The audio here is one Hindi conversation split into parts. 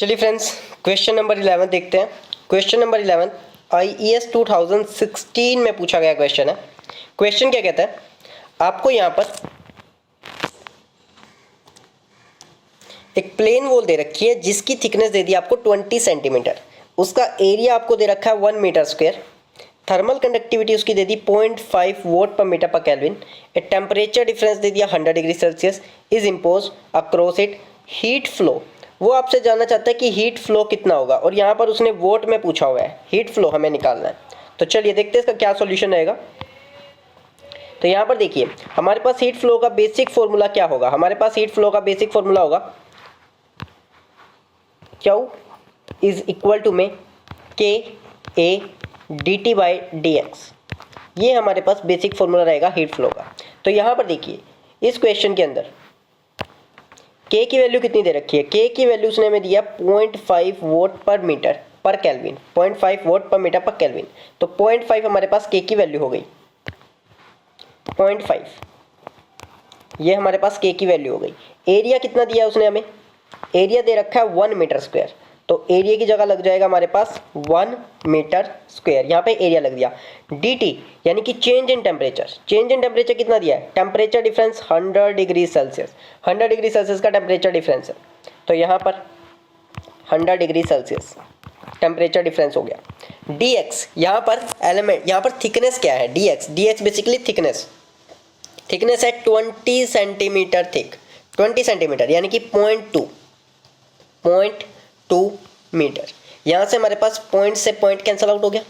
चलिए फ्रेंड्स, क्वेश्चन नंबर 11 देखते हैं। क्वेश्चन नंबर 11 IES 2016 में पूछा गया क्वेश्चन है। क्वेश्चन क्या कहता है, आपको यहाँ पर एक प्लेन वॉल दे रखी है जिसकी थिकनेस दे दी आपको 20 सेंटीमीटर। उसका एरिया आपको दे रखा है 1 मीटर स्क्वायर। थर्मल कंडक्टिविटी उसकी दे दी 0.5 watt per metre per kelvin. A temperature difference दे दिया 100 degree Celsius is impose across it. Heat flow, वो आपसे जानना चाहता है कि हीट फ्लो कितना होगा, और यहाँ पर उसने वोट में पूछा हुआ है। हीट फ्लो हमें निकालना है, तो चलिए देखते हैं इसका क्या सॉल्यूशन रहेगा। तो यहाँ पर देखिए, हमारे पास हीट फ्लो का बेसिक फॉर्मूला क्या होगा। हमारे पास हीट फ्लो का बेसिक फॉर्मूला होगा Q इज इक्वल टू में k A dt by dx। ये हमारे पास बेसिक फॉर्मूला रहेगा हीट फ्लो का। तो यहाँ पर देखिए, इस क्वेश्चन के अंदर K की वैल्यू कितनी दे रखी है। K की वैल्यू उसने हमें दिया 0.5 watt per metre per kelvin, 0.5 watt per metre per kelvin. तो 0.5 हमारे पास K की वैल्यू हो गई, 0.5 ये हमारे पास K की वैल्यू हो गई। एरिया कितना दिया उसने हमें, एरिया दे रखा है 1 मीटर स्क्वायर। तो एरिया की जगह लग जाएगा हमारे पास 1 मीटर स्क्वायर, यहाँ पे एरिया लग दिया। dt यानी कि change in temperature, change in temperature कितना दिया है, temperature difference 100 degree Celsius, 100 degree Celsius का टेम्परेचर डिफरेंस है। तो यहाँ पर 100 डिग्री सेल्सियस टेम्परेचर डिफरेंस हो गया। dx यहाँ पर एलिमेंट, यहाँ पर थिकनेस क्या है, dx बेसिकली थिकनेस है 20 सेंटीमीटर थिक, 20 सेंटीमीटर यानी कि 0.2 मीटर। यहाँ से हमारे पास पॉइंट से पॉइंट कैंसल आउट हो गया,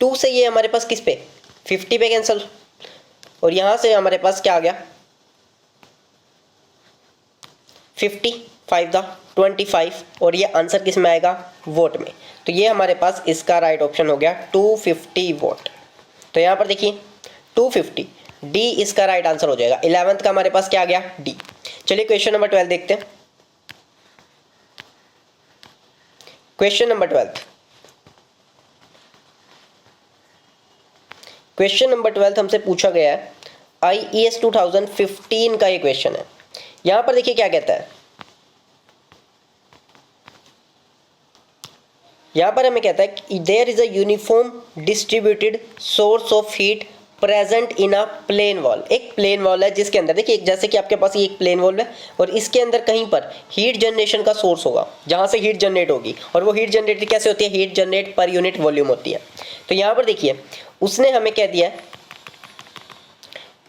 2 से ये हमारे पास किस पे 50 पे कैंसल, और यहाँ से हमारे पास क्या आ गया 50, 5 दा 25, और ये आंसर किस में आएगा वोट में। तो ये हमारे पास इसका राइट ऑप्शन हो गया 250 वोट। तो यहाँ पर देखिए 250, डी इसका राइट आंसर हो जाएगा। 11th का हमारे पास क्या आ गया डी। चलिए क्वेश्चन नंबर 12 देखते हैं। क्वेश्चन नंबर 12, क्वेश्चन नंबर 12 हमसे पूछा गया है IES 2015 का ये क्वेश्चन है। यहां पर देखिए क्या कहता है, यहां पर हमें कहता है कि there is a uniform distributed source of heat present in a plane wall. एक प्लेन वॉल है जिसके अंदर देखिए, जैसे कि आपके पास ये एक प्लेन वॉल है और इसके अंदर कहीं पर हीट जनरेशन का सोर्स होगा जहां से हीट जनरेट होगी, और वो हीट जनरेट कैसे होती है, heat generate per unit volume होती है। तो यहाँ पर देखिए उसने हमें कह दिया है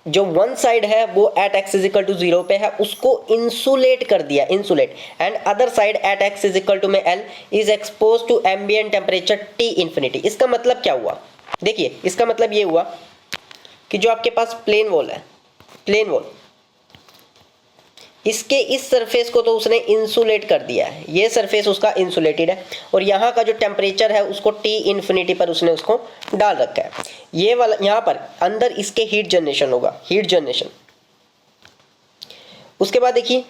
जो वन साइड है वो at x is equal to 0 पे है, उसको इंसुलेट कर दिया, insulate, and other side at x is equal to में L is expose to ambient temperature T infinity. इसका मतलब क्या हुआ, देखिए इसका मतलब ये हुआ कि जो आपके पास प्लेन वॉल है, प्लेन वॉल, इसके इस सरफेस को तो उसने इंसुलेट कर दिया है, ये सरफेस उसका इंसुलेटेड है, और यहाँ का जो टेम्परेचर है उसको T इन्फिनिटी पर उसने उसको डाल रखा है। ये वाला यहाँ पर अंदर इसके हीट जनरेशन होगा, हीट जनरेशन। उसके बाद देखिए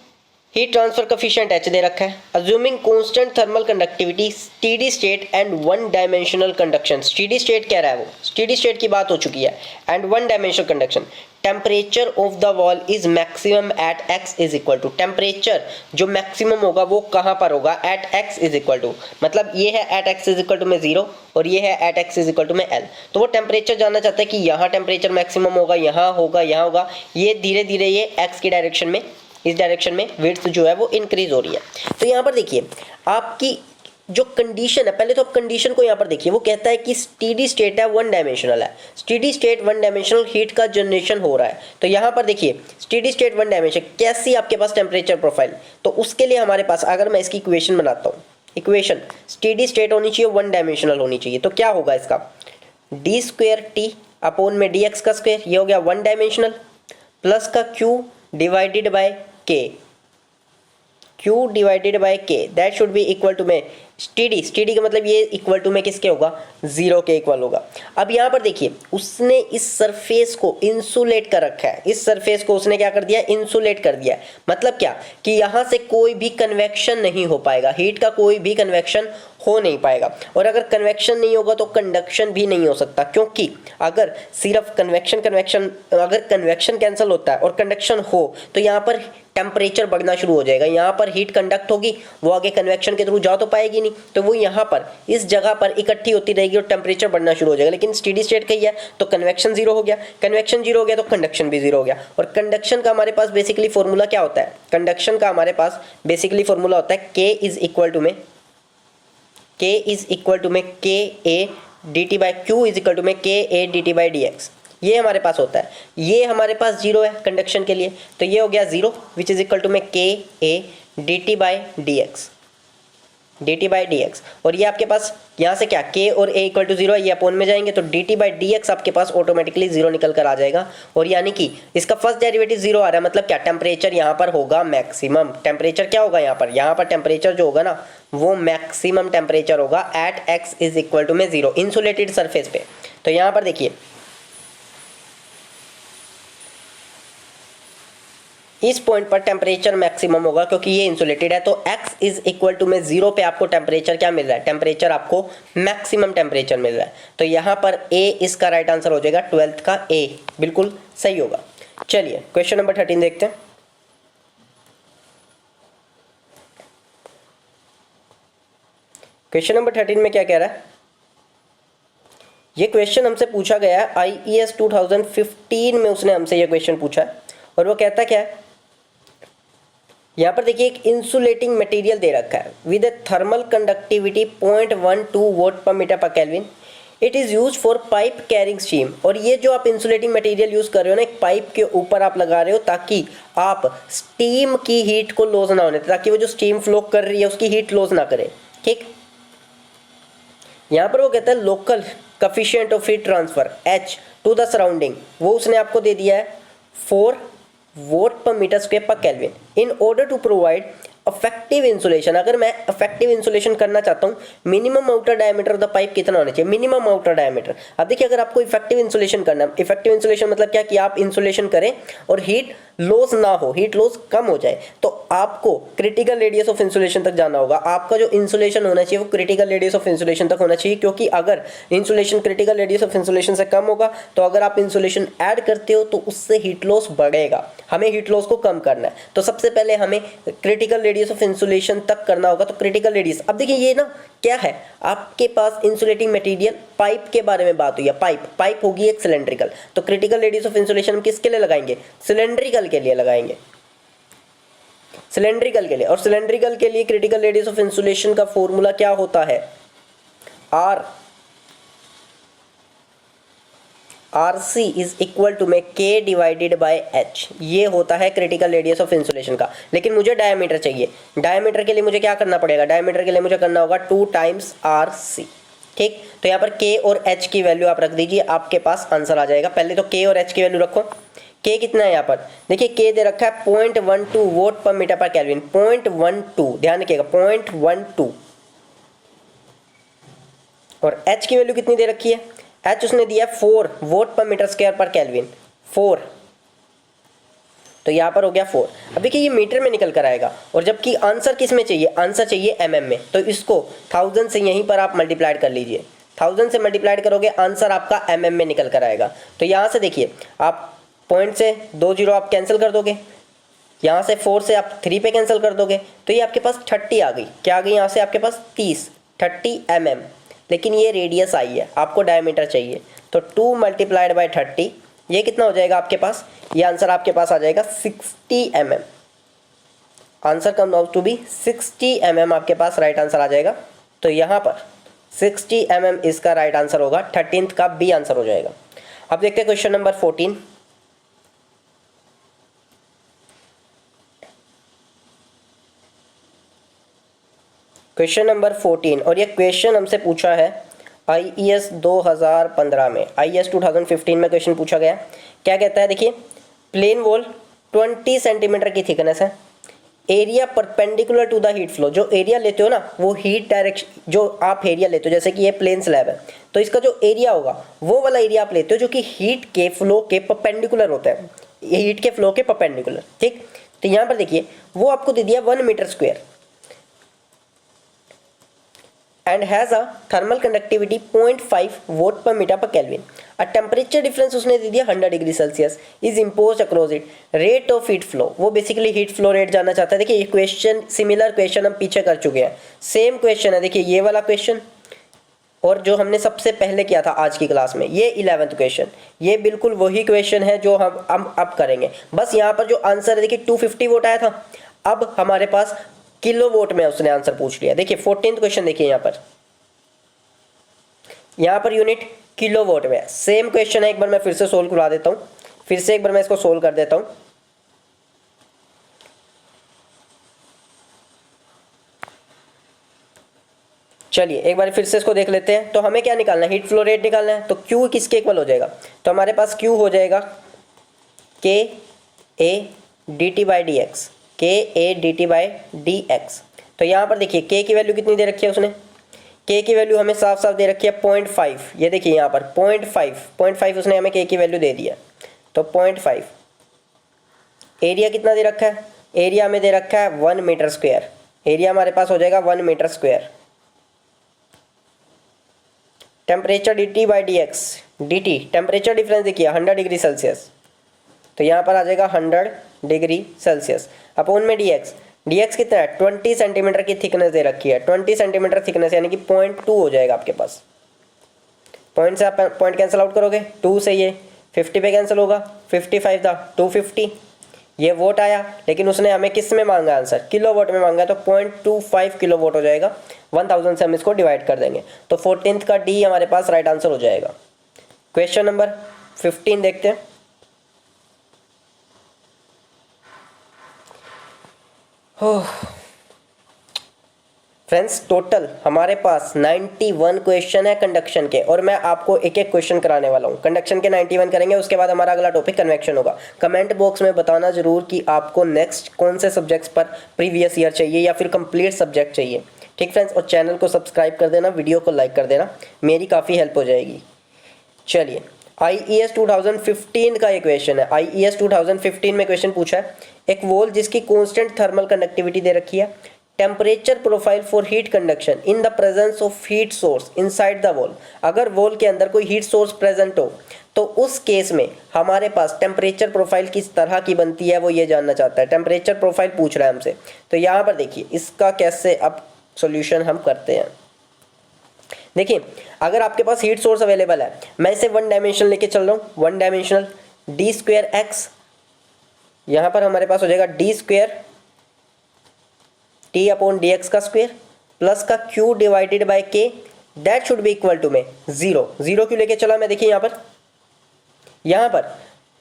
हीट ट्रांसफर कोफिशिएंट H दे रखा है। Assuming constant thermal conductivity, steady state and one dimensional conduction. Steady state कह रहा है वो, स्टेडी स्टेट की बात हो चुकी है, and one dimensional conduction. Temperature of the wall is maximum at x is equal to, temperature जो मैक्सिमम होगा वो कहाँ पर होगा, at x is equal to, मतलब ये है at x is equal to में 0 और ये है at x is equal to में l। तो वो टेम्परेचर जानना चाहता है कि यहाँ टेम्परेचर मैक्सिमम होगा, यहाँ होगा, यहाँ होगा। ये धीरे धीरे ये x की डायरेक्शन में, इस डायरेक्शन में विड्थ जो है वो इंक्रीज हो रही है। तो यहाँ पर देखिए आपकी जो कंडीशन है, पहले तो आप कंडीशन को यहाँ पर देखिए, वो कहता है कि स्टेडी स्टेट है, वन डायमेंशनल है, steady state one dimensional heat का जनरेशन हो रहा है। तो यहाँ पर देखिए स्टेडी स्टेट वन डायमेंशन, कैसी आपके पास टेम्परेचर प्रोफाइल, तो उसके लिए हमारे पास अगर मैं इसकी इक्वेशन बनाता हूँ, इक्वेशन स्टेडी स्टेट होनी चाहिए, वन डायमेंशनल होनी चाहिए। तो क्या होगा इसका, डी स्क्वेयर टी अपॉन में डी एक्स का स्क्वेयर, ये हो गया वन डायमेंशनल, प्लस का q divided by k, Q divided by k, that should be equal to में स्टेडी, स्टेडी का मतलब ये इक्वल टू में किसके होगा, 0 के इक्वल होगा। अब यहाँ पर देखिए उसने इस सरफेस को इंसुलेट कर रखा है, इस सरफेस को उसने क्या कर दिया, इंसुलेट कर दिया। मतलब क्या कि यहाँ से कोई भी कन्वेक्शन नहीं हो पाएगा, हीट का कोई भी कन्वेक्शन हो नहीं पाएगा। और अगर कन्वेक्शन नहीं होगा तो कंडक्शन भी नहीं हो सकता, क्योंकि अगर सिर्फ अगर कन्वेक्शन कैंसिल होता है और कंडक्शन हो तो यहाँ पर टेम्परेचर बढ़ना शुरू हो जाएगा, यहाँ पर हीट कंडक्ट होगी, वो आगे कन्वेक्शन के थ्रू जा तो पाएगी नहीं, तो वो यहाँ पर इस जगह पर इकट्ठी होती रहेगी और टेम्परेचर बढ़ना शुरू हो जाएगा। लेकिन स्टेडी स्टेट कही है तो कन्वेक्शन जीरो हो गया, कन्वेक्शन जीरो हो गया तो कंडक्शन भी जीरो हो गया। और कंडक्शन का हमारे पास बेसिकली फॉर्मूला क्या होता है, कंडक्शन का हमारे पास बेसिकली फॉर्मूला होता है K इज इक्वल टू में k A D T by q is equal to में k A D T by D x. ये हमारे पास होता है, ये हमारे पास जीरो है कंडक्शन के लिए, तो ये हो गया zero which is equal to में k A D T by D x, और ये आपके पास यहाँ से क्या k और a इक्वल टू जीरो है, ये अपोन में जाएंगे तो dt बाई डी एक्स आपके पास ऑटोमेटिकली जीरो निकल कर आ जाएगा। और यानी कि इसका फर्स्ट डेरिवेटिव जीरो आ रहा है, मतलब क्या, टेम्परेचर यहाँ पर होगा मैक्सिमम, टेम्परेचर क्या होगा यहाँ पर टेम्परेचर जो होगा ना वो मैक्सिमम टेम्परेचर होगा at x is equal to में जीरो, इंसुलेटेड सरफेस पे। तो यहाँ पर देखिए इस पॉइंट पर टेम्परेचर मैक्सिमम होगा क्योंकि ये इंसुलेटेड है, तो x इज इक्वल टू में जीरो पे आपको टेम्परेचर क्या मिल रहा है, टेम्परेचर आपको मैक्सिमम टेम्परेचर मिल रहा है। तो यहाँ पर a इसका राइट आंसर हो जाएगा 12th का a, बिल्कुल सही होगा। चलिए क्वेश्चन नंबर 13 देखते हैं। क्वेश्चन नंबर 13 में क्या कह रहा है, ये क्वेश्चन हमसे पूछा गया है IES 2015 में, उसने हमसे ये क्वेश्चन पूछा है और वो कहता क्या है, यहाँ पर देखिए एक इंसुलेटिंग मटेरियल दे रखा है with a thermal conductivity 0.12 watt per metre per kelvin, it is use for pipe carrying steam. और ये जो आप इंसुलेटिंग मटेरियल यूज़ कर रहे हो ना, एक पाइप के ऊपर आप लगा रहे हो ताकि आप स्टीम की हीट को लॉस ना होने, ताकि वो जो स्टीम फ्लो कर रही है उसकी हीट लॉस ना करे, ठीक। यहाँ पर वो कहता है local coefficient of heat transfer H to the surrounding, वो उसने आपको दे दिया है 4 watt per metre square per kelvin. In order to provide effective insulation, अगर मैं इफेक्टिव इंसुलेशन करना चाहता हूँ, minimum outer diameter of the pipe कितना होना चाहिए, मिनिमम आउटर डायमीटर। अब देखिए अगर आपको इफेक्टिव इंसुलेशन करना है, इफेक्टिव इंसुलेशन मतलब क्या कि आप इंसुलेशन करें और हीट लॉस ना हो, हीट लॉस कम हो जाए, तो आपको क्रिटिकल रेडियस ऑफ इंसुलेशन तक जाना होगा। आपका जो इंसुलेशन होना चाहिए वो क्रिटिकल रेडियस ऑफ इंसुलेशन तक होना चाहिए, क्योंकि अगर insulation critical radius of insulation से कम होगा तो अगर आप इंसुलेशन ऐड करते हो तो उससे हीट लॉस बढ़ेगा। हमें हीट लॉस को कम करना है, तो सबसे पहले हमें क्रिटिकल रेडियस ऑफ इंसुलेशन तक करना होगा। तो क्रिटिकल रेडियस, अब देखिए ये ना क्या है, आपके पास इंसुलेटिंग मटेरियल पाइप के बारे में बात हुई है, पाइप होगी एक सिलेंड्रिकल, तो क्रिटिकल रेडियस ऑफ इंसुलेशन हम किसके लिए लगाएंगे, सिलेंड्रिकल के लिए लगाएंगे, सिलेंड्रिकल के लिए। और सिलेंड्रिकल के लिए क्रिटिकल रेडियस ऑफ इंसुलेशन का फॉर्मूला क्या होता है, RC इज इक्वल टू में K डिवाइडेड बाय H, ये होता है क्रिटिकल रेडियस ऑफ इंसुलेशन का। लेकिन मुझे डायमीटर चाहिए, डायमीटर के लिए मुझे क्या करना पड़ेगा, डायमीटर के लिए मुझे करना होगा 2 टाइम्स RC, ठीक। तो यहाँ पर K और H की वैल्यू आप रख दीजिए, आपके पास आंसर आ जाएगा। पहले तो K और H की वैल्यू रखो। K कितना है यहाँ पर, देखिए K दे रखा है 0.12 watt per metre per kelvin, 0.12, ध्यान रखिएगा 0.12। और H की वैल्यू कितनी दे रखी है, H उसने दिया 4 watt per metre square per kelvin, 4, तो यहाँ पर हो गया 4। अब देखिए ये मीटर में निकल कर आएगा, और जबकि आंसर किस में चाहिए, आंसर चाहिए mm में, तो इसको 1000 से यहीं पर आप मल्टीप्लाइड कर लीजिए, 1000 से मल्टीप्लाइड करोगे आंसर आपका mm में निकल कर आएगा। तो यहाँ से देखिए आप पॉइंट से 2 जीरो आप कैंसिल कर दोगे, यहाँ से 4 से आप 3 पे कैंसिल कर दोगे, तो ये आपके पास 30 आ गई, क्या आ गई यहाँ से आपके पास 30 mm। लेकिन ये रेडियस आई है, आपको डायमीटर चाहिए, तो 2 मल्टीप्लाइड बाय 30, ये कितना हो जाएगा आपके पास, ये आंसर आपके पास आ जाएगा 60 mm। Answer come out to be 60 mm, आपके पास राइट आंसर आ जाएगा। तो यहाँ पर 60 mm इसका राइट आंसर होगा, 13th का बी आंसर हो जाएगा। अब देखते हैं क्वेश्चन नंबर 14। क्वेश्चन नंबर 14, और ये क्वेश्चन हमसे पूछा है IES 2015 में, IES 2015 में क्वेश्चन पूछा गया। क्या कहता है, देखिए प्लेन वॉल 20 सेंटीमीटर की थिकनेस है, area perpendicular to the heat flow, जो एरिया लेते हो ना वो हीट डायरेक्शन, जो आप एरिया लेते हो, जैसे कि ये प्लेन स्लैब है तो इसका जो एरिया होगा वो वाला एरिया आप लेते हो जो कि हीट के फ्लो के परपेंडिकुलर होता है, ये हीट के फ्लो के परपेंडिकुलर, ठीक। तो यहाँ पर देखिए वो आपको दे दिया 1 metre square, and has a thermal conductivity 0.5 watt per meter per Kelvin. A temperature difference उसने दे दिया 100 degree Celsius is imposed across it. Rate of heat flow, वो बेसिकली हीट फ्लो रेट जानना चाहता है। देखिए ये क्वेश्चन, सिमिलर क्वेश्चन हम पीछे कर चुके हैं, सेम क्वेश्चन है। देखिए ये वाला क्वेश्चन और जो हमने सबसे पहले किया था आज की क्लास में, ये 11th क्वेश्चन, ये बिल्कुल वही क्वेश्चन है जो हम अब करेंगे। बस यहाँ पर जो आंसर है देखिए 250 वोट आया था, अब हमारे पास किलो वोट में उसने आंसर पूछ लिया। देखिए 14th क्वेश्चन देखिए यहाँ पर यूनिट किलो वोट में सेम क्वेश्चन है। एक बार मैं फिर से सोल्व करवा देता हूँ, फिर से एक बार मैं इसको सोल्व कर देता हूँ। चलिए एक बार फिर से इसको देख लेते हैं। तो हमें क्या निकालना है, हीट फ्लो रेट निकालना है। तो Q किसके इक्वल हो जाएगा, तो हमारे पास Q हो जाएगा K A dt by D X, K A D T by D X. तो यहाँ पर देखिए K की वैल्यू कितनी दे रखी है उसने, K की वैल्यू हमें साफ साफ दे रखी है 0.5। ये देखिए यहाँ पर 0.5 उसने हमें K की वैल्यू दे दिया, तो 0.5। एरिया कितना दे रखा है, एरिया हमें दे रखा है 1 मीटर स्क्वायर, एरिया हमारे पास हो जाएगा 1 metre square. Temperature d T by D x, d t temperature difference देखिए 100 डिग्री सेल्सियस, तो यहाँ पर आ जाएगा 100 डिग्री सेल्सियस अपॉन में डी एक्स कितना है 20 सेंटीमीटर की थिकनेस दे रखी है, 20 सेंटीमीटर थिकनेस यानी कि 0.2 हो जाएगा आपके पास। पॉइंट से आप पॉइंट कैंसिल आउट करोगे, 2 से ये 50 पे कैंसिल होगा, 55 था 250, ये वोट आया। लेकिन उसने हमें किस में मांगा आंसर, किलो वोट में मांगा, तो 0.25 किलो वोट हो जाएगा। 1000 से हम इसको डिवाइड कर देंगे, तो 14th का डी हमारे पास राइट आंसर हो जाएगा। क्वेश्चन नंबर 15 देखते हैं। फ्रेंड्स टोटल हमारे पास 91 क्वेश्चन है कंडक्शन के, और मैं आपको एक एक क्वेश्चन कराने वाला हूँ। कंडक्शन के 91 करेंगे, उसके बाद हमारा अगला टॉपिक कन्वेक्शन होगा। कमेंट बॉक्स में बताना जरूर कि आपको नेक्स्ट कौन से सब्जेक्ट्स पर प्रीवियस ईयर चाहिए या फिर कंप्लीट सब्जेक्ट चाहिए। ठीक फ्रेंड्स, और चैनल को सब्सक्राइब कर देना, वीडियो को लाइक कर देना, मेरी काफ़ी हेल्प हो जाएगी। चलिए IES 2015 का ये क्वेश्चन है। IES 2015 में क्वेश्चन पूछा है, एक वॉल जिसकी कांस्टेंट थर्मल कंडक्टिविटी दे रखी है, temperature profile for heat conduction in the presence of heat source inside the wall. अगर वॉल के अंदर कोई हीट सोर्स प्रेजेंट हो तो उस केस में हमारे पास टेम्परेचर प्रोफाइल किस तरह की बनती है, वो ये जानना चाहता है। टेम्परेचर प्रोफाइल पूछ रहा है हमसे, तो यहाँ पर देखिए इसका कैसे अब सॉल्यूशन हम करते हैं। देखिए अगर आपके पास हीट सोर्स अवेलेबल है, मैं इसे 1 डायमेंशनल लेके चल रहा हूँ, 1 डायमेंशनल डी स्क्वायर एक्स, यहाँ पर हमारे पास हो जाएगा d square T upon d x का स्क्वायर प्लस का q divided by k, that should be equal to में 0 क्यों लेके चला मैं, देखिए यहाँ पर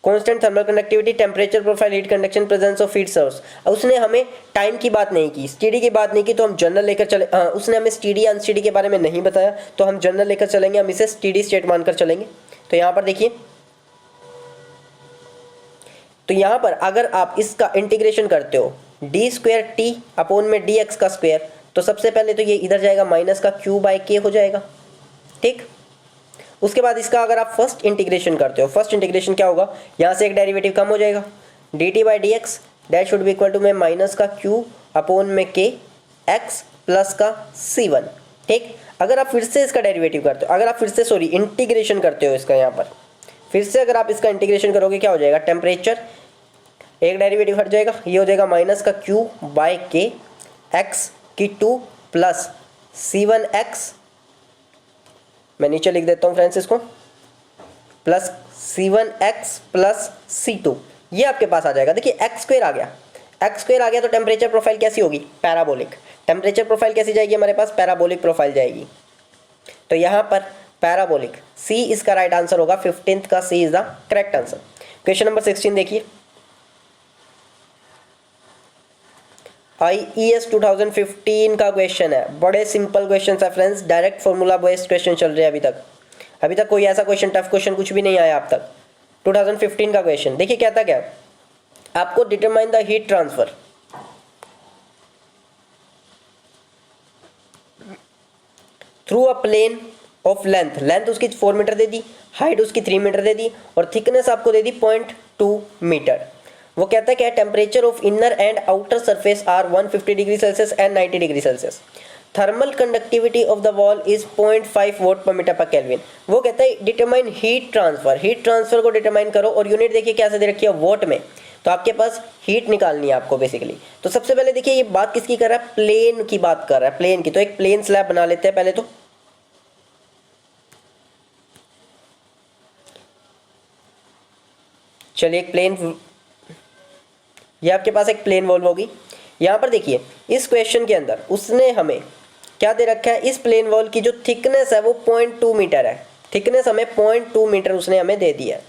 constant thermal conductivity, temperature profile, heat conduction, presence of heat source. उसने हमें टाइम की बात नहीं की, स्टीडी की बात नहीं की, तो हम जनरल लेकर चले। उसने हमें स्टीडी अनस्टीडी के बारे में नहीं बताया, तो हम जनरल लेकर चलेंगे, हम इसे स्टीडी स्टेट मानकर चलेंगे। तो यहाँ पर देखिए, तो यहाँ पर अगर आप इसका इंटीग्रेशन करते हो डी स्क्वायर टी अपॉन में डी एक्स का स्क्वायर, तो सबसे पहले तो ये इधर जाएगा, माइनस का क्यू बाय के हो जाएगा। ठीक, उसके बाद इसका अगर आप फर्स्ट इंटीग्रेशन करते हो, फर्स्ट इंटीग्रेशन क्या होगा, यहाँ से एक डेरिवेटिव कम हो जाएगा, d T by D x that should be equal to में माइनस का क्यू अपॉन में के एक्स प्लस का C1। ठीक, अगर आप फिर से इसका डेरिवेटिव करते हो, अगर आप फिर से इंटीग्रेशन करते हो इसका, यहाँ पर फिर से अगर आप इसका इंटीग्रेशन करोगे क्या हो जाएगा, टेम्परेचर एक डेरिवेटिव हट जाएगा, ये हो जाएगा माइनस का क्यू बाय के एक्स की 2 प्लस C1x, मैं नीचे लिख देता हूँ फ्रेंड्स इसको, प्लस C1x प्लस C2, ये आपके पास आ जाएगा। देखिए एक्स स्क्वायर आ गया, तो टेम्परेचर प्रोफाइल कैसी होगी, पैराबोलिक। टेम्परेचर प्रोफाइल कैसी जाएगी हमारे पास, पैराबोलिक प्रोफाइल जाएगी। तो यहाँ पर पैराबोलिक, C इसका राइट आंसर होगा, 15th का C is the correct answer. Question number 16 देखिए, IES 2015 का क्वेश्चन है, बड़े सिंपल क्वेश्चन है friends, direct formula based question चल रहे हैं अभी तक कोई ऐसा क्वेश्चन, टफ क्वेश्चन कुछ भी नहीं आया अब तक। 2015 का क्वेश्चन देखिए कहता क्या, आपको determine the heat transfer through a plane of length उसकी 4 मीटर दे दी, हाइट उसकी 3 मीटर दे दी, और थिकनेस आपको दे दी 0.2 मीटर। वो कहता है क्या, temperature of inner and outer surface are 150 degree Celsius and 90 degree Celsius. Thermal conductivity of the wall is 0.5 watt per metre per kelvin. वो कहता है determine heat transfer, heat transfer को डिटरमाइन करो और यूनिट देखिए कैसे दे रखी है, वोट में। तो आपके पास हीट निकालनी है आपको बेसिकली। तो सबसे पहले देखिए ये बात किसकी कर रहा है, प्लेन की बात कर रहा है, प्लेन की। तो एक प्लेन स्लैब बना लेते हैं पहले तो। चलिए एक प्लेन, ये आपके पास एक प्लेन वॉल होगी। यहाँ पर देखिए इस क्वेश्चन के अंदर उसने हमें क्या दे रखा है, इस प्लेन वॉल की जो थिकनेस है वो 0.2 मीटर है। थिकनेस हमें 0.2 मीटर उसने हमें दे दिया है।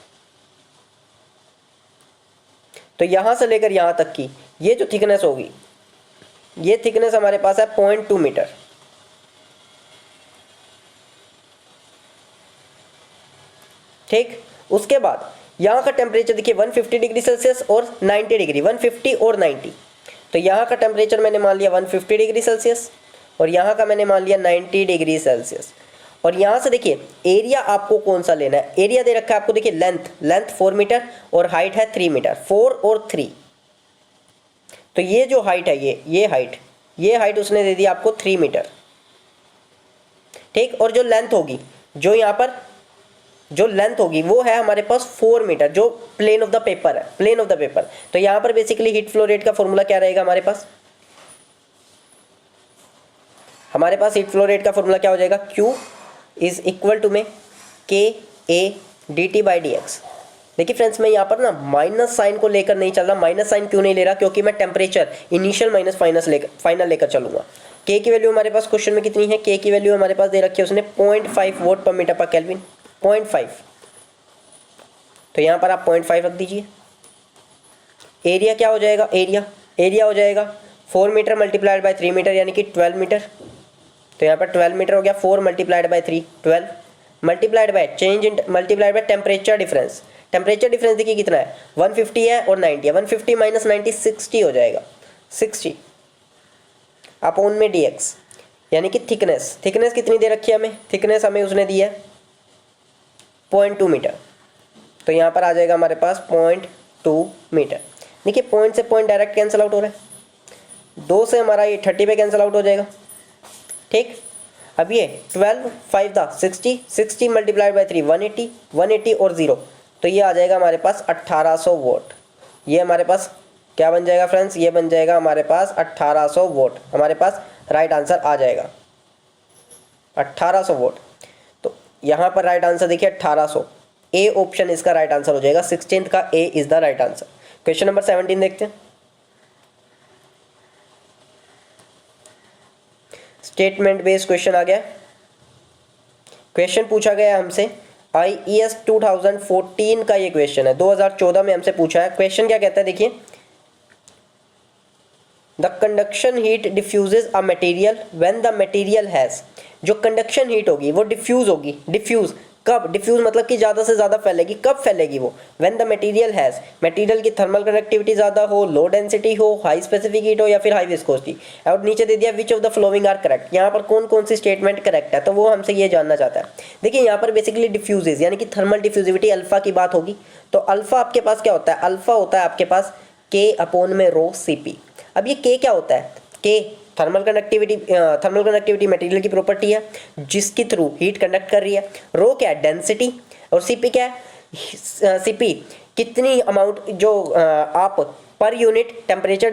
तो यहाँ से लेकर यहाँ तक की ये जो थिकनेस होगी, ये थिकनेस हमारे पास है 0.2 मीटर। ठीक, उसके बाद यहाँ का टेम्परेचर देखिए 150 डिग्री सेल्सियस और 90 डिग्री, 150 और 90। तो यहाँ का टेम्परेचर मैंने मान लिया 150 डिग्री सेल्सियस और यहाँ का मैंने मान लिया 90 डिग्री सेल्सियस। और यहाँ से देखिए एरिया आपको कौन सा लेना है, एरिया दे रखा है आपको, देखिए लेंथ 4 मीटर और हाइट है 3 मीटर, 4 और 3। तो ये जो हाइट है ये हाइट उसने दे दी आपको 3 मीटर। ठीक, और जो लेंथ होगी, जो यहाँ पर जो लेंथ होगी वो है हमारे पास 4 मीटर, जो प्लेन ऑफ द पेपर है, प्लेन ऑफ द पेपर। तो यहाँ पर बेसिकली हीट फ्लो रेट का फॉर्मूला क्या रहेगा हमारे पास, हमारे पास हीट फ्लो रेट का फॉर्मूला क्या हो जाएगा, Q इज इक्वल टू में KA/dT/dx। देखिए फ्रेंड्स मैं यहाँ पर ना माइनस साइन को लेकर नहीं चल रहा। माइनस साइन क्यों नहीं ले रहा, क्योंकि मैं टेम्परेचर इनिशियल माइनस फाइनल लेकर चलूंगा। K की वैल्यू हमारे पास क्वेश्चन में कितनी है, K की वैल्यू हमारे पास दे रखी है उसने 0.5 watt per metre per kelvin, 0.5। तो यहाँ पर आप 0.5 रख दीजिए। एरिया क्या हो जाएगा, एरिया हो जाएगा 4 मीटर मल्टीप्लाइड बाय 3 मीटर यानी कि 12 मीटर। तो यहाँ पर 12 मीटर हो गया, 4 multiplied by 3 12 multiplied by change in multiplied by temperature difference. Temperature difference देखिए कितना है, 150 है और 90 है। 150 माइनस 90 60 हो जाएगा, 60 अपॉन में dx यानी कि थिकनेस कितनी दे रखी है हमें, थिकनेस हमें उसने दी है 0.2 मीटर। तो यहाँ पर आ जाएगा हमारे पास 0.2 मीटर। देखिए पॉइंट से पॉइंट डायरेक्ट कैंसिल आउट हो रहा है, 2 से हमारा ये 30 पे कैंसिल आउट हो जाएगा। ठीक, अब ये 12 5 था 60, 60 मल्टीप्लाइड बाई 3 180, 180 और 0, तो ये आ जाएगा हमारे पास 1800 वोट। ये हमारे पास क्या बन जाएगा फ्रेंड्स, ये बन जाएगा हमारे पास 1800 वोट। हमारे पास राइट आंसर आ जाएगा 1800 वोट। तो यहाँ पर राइट आंसर देखिए 1800, ए ऑप्शन इसका राइट आंसर हो जाएगा। 16th का A is the right answer. Question number 17 देखते हैं। स्टेटमेंट बेस्ड क्वेश्चन आ गया। क्वेश्चन पूछा गया हमसे IES 2014 का ये क्वेश्चन है, 2014 में हमसे पूछा है। क्वेश्चन क्या कहता है देखिए, the conduction heat diffuses a material when the material has, जो कंडक्शन हीट होगी वो डिफ्यूज होगी। डिफ्यूज कब, डिफ्यूज मतलब कि ज़्यादा से ज़्यादा फैलेगी। कब फैलेगी वो, when the material has, material की थर्मल कंडक्टिविटी ज़्यादा हो, लो डेंसिटी हो, हाई स्पेसिफिक हीट हो या फिर हाई विस्कोसिटी। और नीचे दे दिया which of the following are correct, यहाँ पर कौन कौन सी स्टेटमेंट करेक्ट है, तो वो हमसे ये जानना चाहता है। देखिए यहाँ पर बेसिकली डिफ्यूजेज यानी कि थर्मल डिफ्यूजिविटी अल्फा की बात होगी। तो अल्फा आपके पास क्या होता है, अल्फा होता है आपके पास K अपॉन में रो Cp। अब ये K क्या होता है, K थर्मल कंडक्टिविटी मटेरियल की प्रॉपर्टी है जिसके थ्रू हीट कंडक्ट कर रही है। रो क्या है, डेंसिटी, और Cp क्या है, Cp कितनी अमाउंट जो आप per unit temperature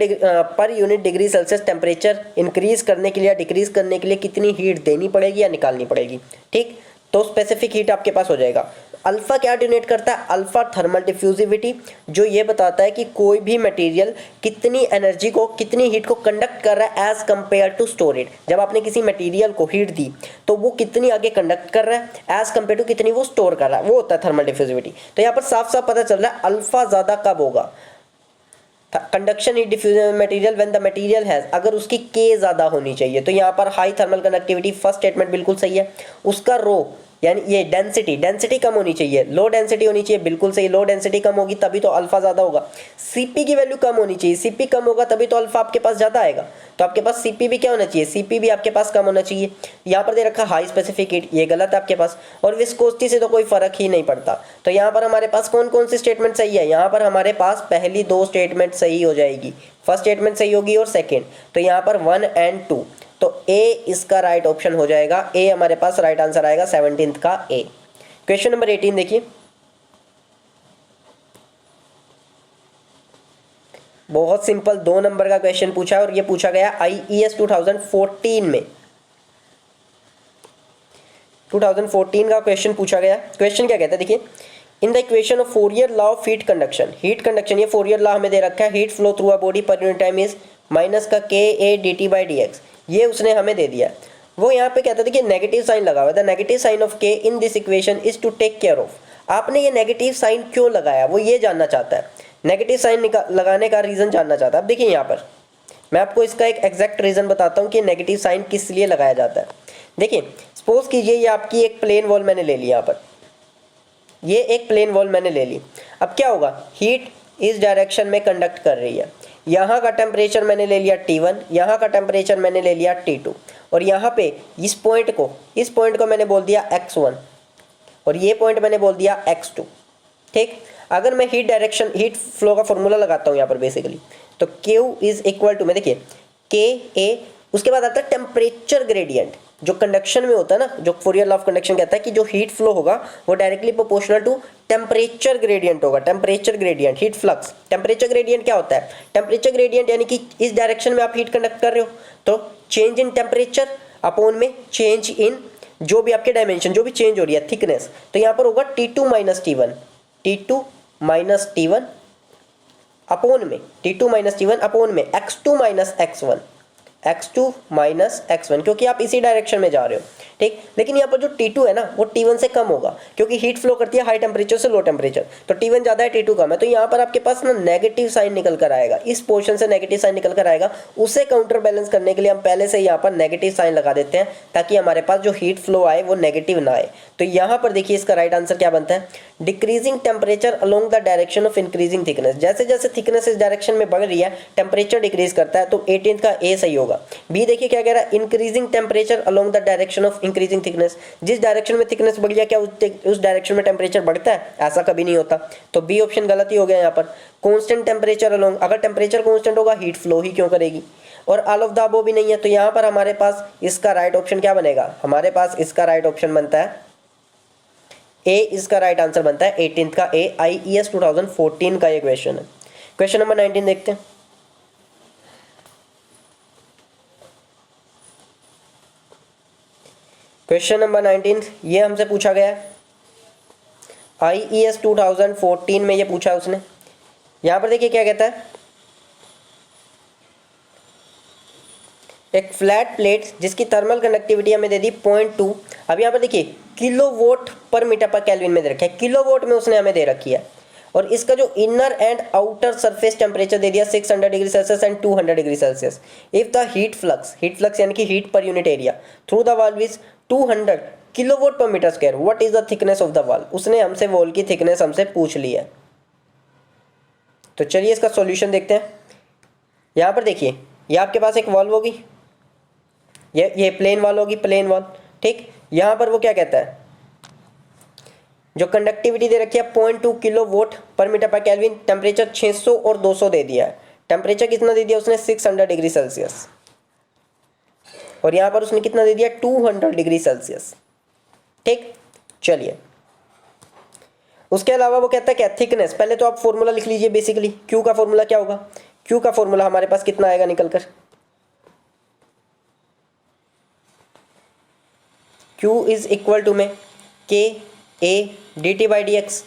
per unit degree Celsius temperature increase करने के लिए या डिक्रीज करने के लिए कितनी हीट देनी पड़ेगी या निकालनी पड़ेगी। ठीक, तो स्पेसिफिक हीट आपके पास हो जाएगा। अल्फा क्या डिनोट करता है, अल्फा थर्मल डिफ्यूजिविटी, जो ये बताता है कि कोई भी मटेरियल कितनी एनर्जी को, कितनी हीट को कंडक्ट कर रहा है एज कंपेयर टू स्टोरेज। जब आपने किसी मटेरियल को हीट दी तो वो कितनी आगे कंडक्ट कर रहा है एज कंपेयर टू कितनी वो स्टोर कर रहा है, वो होता है थर्मल डिफ्यूजिविटी। तो यहाँ पर साफ साफ पता चल रहा है अल्फा ज़्यादा कब होगा, conduction heat diffusion material when the material has, अगर उसकी K ज़्यादा होनी चाहिए। तो यहाँ पर high thermal conductivity, first statement बिल्कुल सही है। उसका रो यानी ये डेंसिटी कम होनी चाहिए, लो डेंसिटी होनी चाहिए, बिल्कुल सही। लो डेंसिटी कम होगी तभी तो अल्फा ज़्यादा होगा। Cp की वैल्यू कम होनी चाहिए, Cp कम होगा तभी तो अल्फा आपके पास ज़्यादा आएगा। तो आपके पास Cp भी क्या होना चाहिए, Cp भी आपके पास कम होना चाहिए। यहाँ पर दे रखा हाई स्पेसिफिक हीट, ये गलत है आपके पास, और विस्कोसिटी से तो कोई फर्क ही नहीं पड़ता। तो यहाँ पर हमारे पास कौन कौन सी स्टेटमेंट सही है, यहाँ पर हमारे पास पहली 2 स्टेटमेंट सही हो जाएगी। फर्स्ट स्टेटमेंट सही होगी और सेकेंड, तो यहाँ पर 1 और 2। तो ए इसका राइट ऑप्शन हो जाएगा। ए हमारे पास राइट आंसर आएगा 17th का ए। क्वेश्चन नंबर 18 देखिए, बहुत सिंपल 2 नंबर का क्वेश्चन पूछा है और ये पूछा गया IES 2014 में। 2014 का क्वेश्चन पूछा गया। क्वेश्चन क्या कहता है देखिए, in the equation of Fourier law of heat conduction, heat conduction ये फोरियर लॉ हमें दे रखा है, heat flow through a body per unit time is minus का KA/DT/dx, ये उसने हमें दे दिया। वो यहाँ पे कहता था कि नेगेटिव साइन लगा हुआ है, the negative sign of K in this equation is to take care of. आपने ये नेगेटिव साइन क्यों लगाया, वो ये जानना चाहता है, नेगेटिव साइन लगाने का रीज़न जानना चाहता है। अब देखिए यहाँ पर मैं आपको इसका एक एग्जैक्ट रीज़न बताता हूँ कि नेगेटिव साइन किस लिए लगाया जाता है। देखिए सपोज कीजिए ये आपकी एक प्लेन वॉल मैंने ले ली, यहाँ पर ये एक प्लेन वॉल मैंने ले ली। अब क्या होगा, हीट इस डायरेक्शन में कंडक्ट कर रही है। यहाँ का टेम्परेचर मैंने ले लिया T1, यहाँ का टेम्परेचर मैंने ले लिया T2 और यहाँ पे इस पॉइंट को मैंने बोल दिया x1 और ये पॉइंट मैंने बोल दिया x2। ठीक, अगर मैं हीट फ्लो का फॉर्मूला लगाता हूँ यहाँ पर बेसिकली, तो Q इज इक्वल टू में देखिए KA, उसके बाद आता है टेम्परेचर ग्रेडियंट जो कंडक्शन में होता है ना, जो फोरियर लॉ ऑफ कंडक्शन कहता है कि जो हीट फ्लो होगा वो directly proportional to temperature gradient होगा। Temperature gradient, heat flux. Temperature gradient क्या होता है, टेम्परेचर ग्रेडियंट यानी कि इस डायरेक्शन में आप हीट कंडक्ट कर रहे हो तो चेंज इन टेम्परेचर अपॉन में चेंज इन जो भी आपके डायमेंशन जो भी चेंज हो रही है थिकनेस, तो यहाँ पर होगा T2 माइनस T1 अपॉन में T2 माइनस T1 अपॉन में x2 माइनस x1 क्योंकि आप इसी डायरेक्शन में जा रहे हो। ठीक, लेकिन यहाँ पर जो T2 है ना वो T1 से कम होगा क्योंकि हीट फ्लो करती है हाई टेम्परेचर से लो टेम्परेचर, तो T1 ज़्यादा है T2 कम है, तो यहाँ पर आपके पास ना नेगेटिव साइन निकल कर आएगा, इस पोर्शन से नेगेटिव साइन निकल कर आएगा। उसे काउंटर बैलेंस करने के लिए हम पहले से यहाँ पर नेगेटिव साइन लगा देते हैं ताकि हमारे पास जो हीट फ्लो आए वो नेगेटिव ना आए। तो यहाँ पर देखिए इसका राइट आंसर क्या बनता है, decreasing temperature along the direction of increasing thickness. जैसे जैसे थिकनेस इस डायरेक्शन में बढ़ रही है टेम्परेचर डिक्रीज करता है, तो 18th का ए सही होगा। बी देखिए क्या कह रहा है, increasing temperature along the direction of increasing thickness. जिस डायरेक्शन में थिकनेस बढ़ गया क्या उस डायरेक्शन में टेम्परेचर बढ़ता है, ऐसा कभी नहीं होता, तो बी ऑप्शन गलत ही हो गया यहाँ पर। कांस्टेंट टेम्परेचर अलोंग, अगर टेम्परेचर कांस्टेंट होगा हीट फ्लो ही क्यों करेगी, और ऑल ऑफ द अबव भी नहीं है, तो यहाँ पर हमारे पास इसका राइट ऑप्शन क्या बनेगा, हमारे पास इसका राइट ऑप्शन बनता है ए, इसका राइट आंसर बनता है 18th का ए। IES 2014 का ये क्वेश्चन है। क्वेश्चन नंबर 19 देखते हैं। क्वेश्चन नंबर 19 ये हमसे पूछा गया है IES 2014 में, ये पूछा है उसने। यहां पर देखिए क्या कहता है, एक फ्लैट प्लेट जिसकी थर्मल कंडक्टिविटी हमें दे दी 0.2। अब यहाँ पर देखिए किलोवोट पर मीटर पर केल्विन में दे रखा है, किलोवोट में उसने हमें दे रखी है, और इसका जो inner and outer surface temperature दे दिया 600 degree Celsius and 200 degree Celsius. If the heat flux यानी कि heat per unit area through the valve is 200 kilowatt per metre square, what is the thickness of the valve. उसने हमसे वॉल की थिकनेस हमसे पूछ ली है, तो चलिए इसका सॉल्यूशन देखते हैं। यहाँ पर देखिए ये आपके पास एक वॉल्व होगी, ये प्लेन वॉल होगी, प्लेन वॉल। ठीक, यहाँ पर वो क्या कहता है, जो कंडक्टिविटी दे रखी है 0.2 किलोवोट per metre per kelvin, temperature 600 और 200 दे दिया है। टेम्परेचर कितना दे दिया उसने 600 डिग्री सेल्सियस, और यहाँ पर उसने कितना दे दिया 200 डिग्री सेल्सियस। ठीक, चलिए उसके अलावा वो कहता है क्या, थिकनेस। पहले तो आप फॉर्मूला लिख लीजिए, बेसिकली क्यू का फॉर्मूला क्या होगा, क्यू का फॉर्मूला हमारे पास कितना आएगा निकल कर, Q इज इक्वल टू में KA/DT/dx।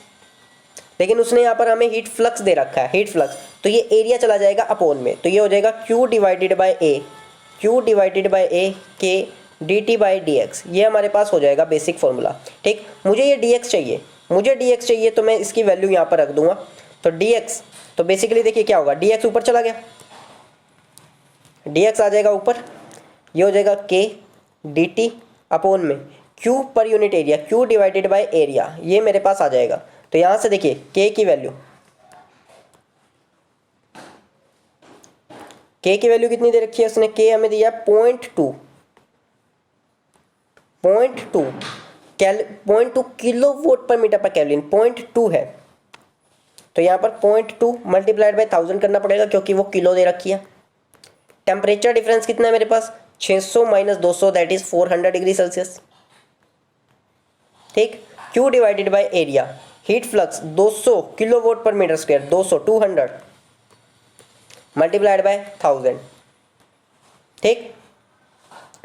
लेकिन उसने यहाँ पर हमें हीट फ्लक्स दे रखा है, हीट फ्लक्स, तो ये एरिया चला जाएगा अपॉन में, तो ये हो जाएगा Q divided bye A KDT/dx। ये हमारे पास हो जाएगा बेसिक फॉर्मूला। ठीक, मुझे ये dx चाहिए, तो मैं इसकी वैल्यू यहाँ पर रख दूंगा, तो dx, तो बेसिकली देखिए क्या होगा, dx ऊपर चला गया, dx आ जाएगा ऊपर, ये हो जाएगा KDT अपॉन में Q पर unit area, Q divided by area, ये मेरे पास आ जाएगा। तो यहाँ से देखिए K की वैल्यू कितनी दे रखी है उसने, K हमें दिया 0.2 किलोवोट पर मीटर पर केल्विन, 0.2 है, तो यहाँ पर 0.2 मल्टीप्लाइड बाय 1000 करना पड़ेगा क्योंकि वो किलो दे रखी है। टेम्परेचर डिफरेंस कितना है मेरे पास 600 minus 200 that is 400 degree Celsius. ठीक, Q divided by area, heat flux 200 kilowatt पर मीटर स्क्वायर, 200 मल्टीप्लाइड बाय 1000। ठीक,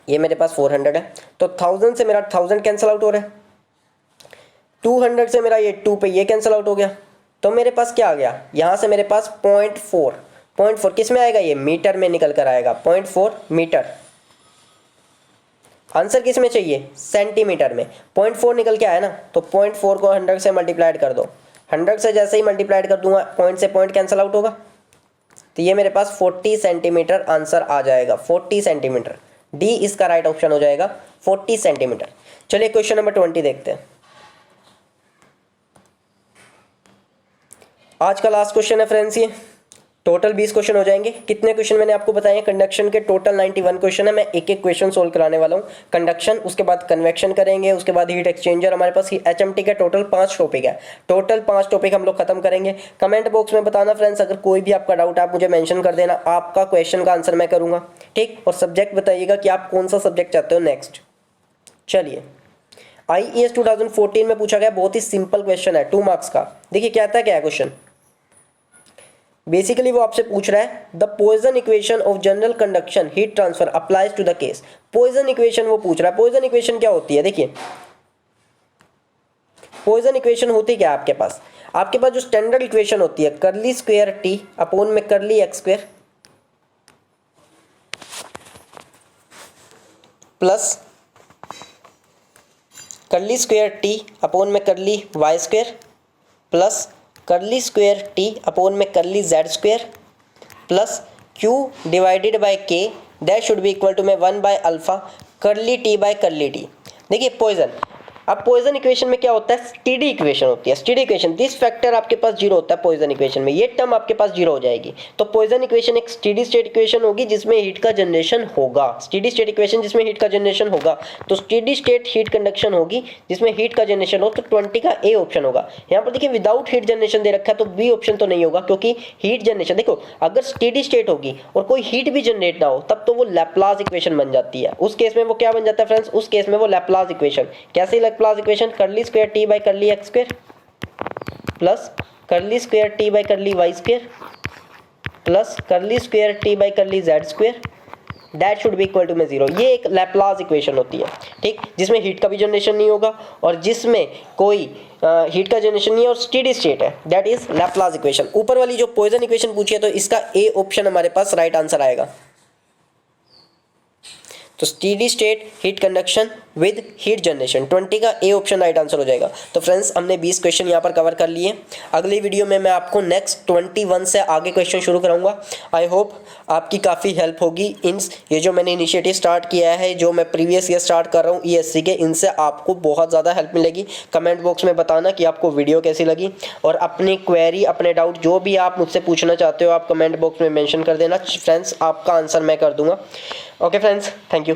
ये मेरे पास 400 है, तो 1000 से मेरा 1000 कैंसिल आउट हो रहा है, 200 से मेरा ये 2 पे ये कैंसिल आउट हो गया, तो मेरे पास क्या आ गया, यहाँ से मेरे पास 0.4 किस में आएगा, ये मीटर में निकल कर आएगा, 0.4 मीटर। आंसर किस में चाहिए, सेंटीमीटर में। 0.4 निकल के आया ना, तो 0.4 को 100 से मल्टीप्लाइड कर दो, 100 से जैसे ही मल्टीप्लाइड कर दूंगा पॉइंट से पॉइंट कैंसिल आउट होगा, तो ये मेरे पास 40 सेंटीमीटर आंसर आ जाएगा, 40 सेंटीमीटर। डी इसका राइट ऑप्शन हो जाएगा, 40 सेंटीमीटर। चलिए क्वेश्चन नंबर 20 देखते हैं। आज का लास्ट क्वेश्चन है फ्रेंड्स, ये टोटल 20 क्वेश्चन हो जाएंगे। कितने क्वेश्चन मैंने आपको बताए हैं, कंडक्शन के टोटल 91 क्वेश्चन है। मैं एक एक क्वेश्चन सोल्व कराने वाला हूँ। कंडक्शन, उसके बाद कन्वेक्शन करेंगे, उसके बाद हीट एक्सचेंजर, हमारे पास HMT का टोटल 5 टॉपिक है। टोटल 5 टॉपिक हम लोग खत्म करेंगे। कमेंट बॉक्स में बताना फ्रेंड्स, अगर कोई भी आपका डाउट आप मुझे मेंशन कर देना, आपका क्वेश्चन का आंसर मैं करूँगा। ठीक, और सब्जेक्ट बताइएगा कि आप कौन सा सब्जेक्ट चाहते हो नेक्स्ट। चलिए, IAS 2014 में पूछा गया, बहुत ही सिंपल क्वेश्चन है, 2 मार्क्स का। देखिए क्या है क्वेश्चन। बेसिकली वो आपसे पूछ रहा है the Poisson equation of general conduction heat transfer applies to the case. Poisson equation वो पूछ रहा है। पॉइजन इक्वेशन क्या होती है, देखिए पॉइजन इक्वेशन होती क्या है आपके पास जो स्टैंडर्ड इक्वेशन होती है, कर्ली स्क्वायर टी अपॉन में curly x square plus curly square T upon में curly Y square plus curly square T upon में curly Z square plus Q divided by K that should be equal to में 1 by alpha curly T by curly T. देखिए पॉइजन, अब पॉइजन इक्वेशन में क्या होता है, स्टेडी इक्वेशन होती है। स्टेडी इक्वेशन, दिस फैक्टर आपके पास 0 होता है पॉइजन इक्वेशन में, ये टर्म आपके पास 0 हो जाएगी। तो पॉइजन इक्वेशन एक स्टेडी स्टेट इक्वेशन होगी जिसमें हीट का जनरेशन होगा। स्टेडी स्टेट इक्वेशन जिसमें हीट का जनरेशन होगा, तो स्टेडी स्टेट हीट कंडक्शन होगी जिसमें हीट का जनरेशन हो, तो 20 का ए ऑप्शन होगा। यहाँ पर देखिए विदाउट हीट जनरेशन दे रखा है, तो बी ऑप्शन तो नहीं होगा, क्योंकि हीट जनरेशन, देखो अगर स्टेडी स्टेट होगी और कोई हीट भी जनरेट ना हो, तब तो वो लैप्लास इक्वेशन बन जाती है। उस केस में वो क्या बन जाता है फ्रेंड्स, उस केस में वो लैप्लास इक्वेशन। कैसे Laplace equation, curly square t by curly x square plus curly square t by curly Y square plus curly square t by curly Z square that should be equal to में 0। ये एक लैप्लास इक्वेशन होती है, ठीक, जिसमें हीट का भी जनरेशन नहीं होगा और जिसमें कोई हीट का जनरेशन नहीं है और स्टेडी स्टेट है, दैट इज लैप्लास इक्वेशन। ऊपर वाली जो पॉइजन इक्वेशन पूछी है, तो इसका ए ऑप्शन हमारे पास राइट आंसर आएगा। तो steady state heat conduction with heat generation, 20 का ए ऑप्शन राइट आंसर हो जाएगा। तो फ्रेंड्स हमने 20 क्वेश्चन यहाँ पर कवर कर लिए। अगली वीडियो में मैं आपको नेक्स्ट 21 से आगे क्वेश्चन शुरू कराऊंगा। आई होप आपकी काफ़ी हेल्प होगी। ये जो मैंने इनिशिएटिव स्टार्ट किया है, जो मैं प्रीवियस ईयर स्टार्ट कर रहा हूँ ESC के, इनसे आपको बहुत ज़्यादा हेल्प मिलेगी। कमेंट बॉक्स में बताना कि आपको वीडियो कैसी लगी, और अपनी क्वेरी, अपने डाउट जो भी आप मुझसे पूछना चाहते हो, आप कमेंट बॉक्स में मेंशन कर देना फ्रेंड्स, आपका आंसर मैं कर दूंगा। Okay friends, thank you.